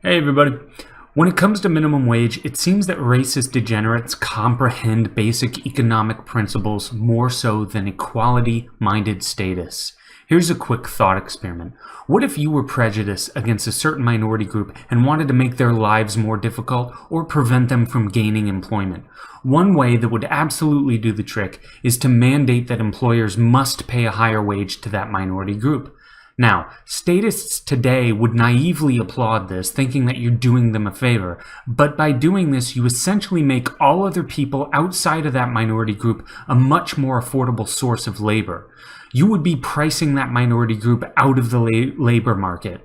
Hey everybody. When it comes to minimum wage, it seems that racist degenerates comprehend basic economic principles more so than equality-minded statists. Here's a quick thought experiment. What if you were prejudiced against a certain minority group and wanted to make their lives more difficult or prevent them from gaining employment? One way that would absolutely do the trick is to mandate that employers must pay a higher wage to that minority group. Now, statists today would naively applaud this, thinking that you're doing them a favor, but by doing this, you essentially make all other people outside of that minority group a much more affordable source of labor. You would be pricing that minority group out of the labor market.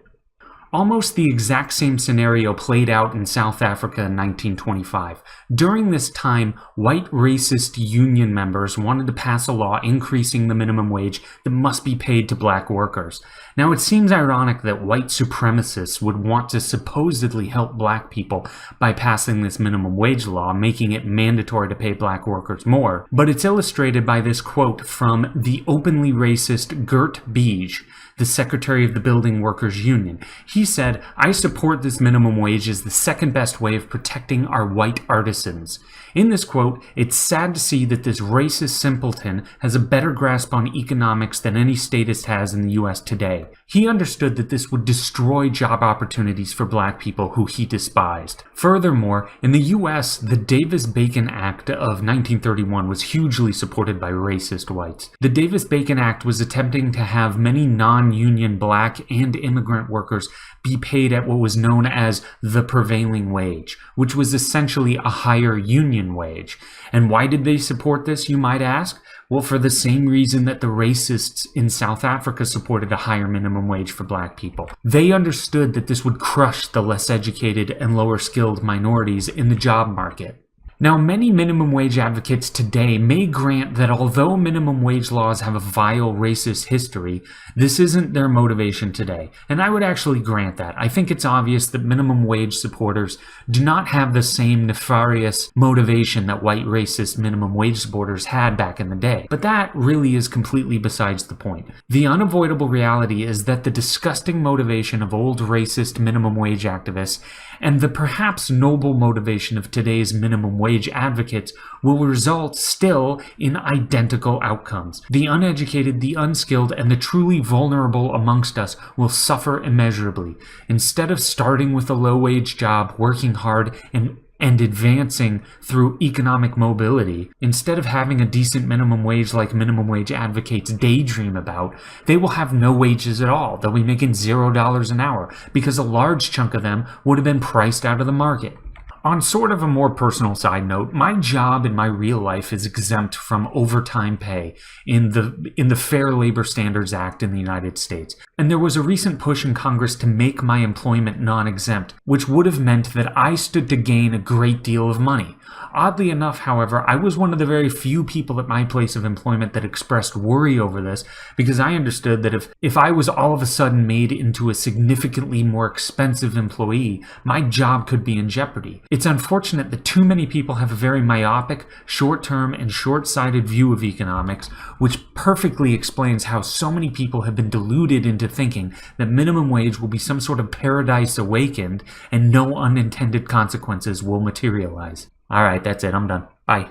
Almost the exact same scenario played out in South Africa in 1925. During this time, white racist union members wanted to pass a law increasing the minimum wage that must be paid to black workers. Now, it seems ironic that white supremacists would want to supposedly help black people by passing this minimum wage law, making it mandatory to pay black workers more, but it's illustrated by this quote from the openly racist Gert Beige, the secretary of the Building Workers Union. He said, "I support this minimum wage as the second best way of protecting our white artisans." In this quote, it's sad to see that this racist simpleton has a better grasp on economics than any statist has in the US today. He understood that this would destroy job opportunities for black people who he despised. Furthermore, in the US, the Davis-Bacon Act of 1931 was hugely supported by racist whites. The Davis-Bacon Act was attempting to have many non-union black and immigrant workers be paid at what was known as the prevailing wage, which was essentially a higher union wage. And why did they support this, you might ask? Well, for the same reason that the racists in South Africa supported a higher minimum wage for black people. They understood that this would crush the less educated and lower skilled minorities in the job market. Now, many minimum wage advocates today may grant that although minimum wage laws have a vile racist history, this isn't their motivation today. And I would actually grant that. I think it's obvious that minimum wage supporters do not have the same nefarious motivation that white racist minimum wage supporters had back in the day. But that really is completely besides the point. The unavoidable reality is that the disgusting motivation of old racist minimum wage activists and the perhaps noble motivation of today's minimum wage advocates will result still in identical outcomes. The uneducated, the unskilled, and the truly vulnerable amongst us will suffer immeasurably. Instead of starting with a low-wage job, working hard, and advancing through economic mobility, instead of having a decent minimum wage like minimum wage advocates daydream about, they will have no wages at all. They'll be making $0 an hour because a large chunk of them would have been priced out of the market. On sort of a more personal side note, my job in my real life is exempt from overtime pay in the Fair Labor Standards Act in the United States. And there was a recent push in Congress to make my employment non-exempt, which would have meant that I stood to gain a great deal of money. Oddly enough, however, I was one of the very few people at my place of employment that expressed worry over this, because I understood that if I was all of a sudden made into a significantly more expensive employee, my job could be in jeopardy. It's unfortunate that too many people have a very myopic, short-term, and short-sighted view of economics, which perfectly explains how so many people have been deluded into thinking that minimum wage will be some sort of paradise awakened and no unintended consequences will materialize. All right, that's it. I'm done. Bye.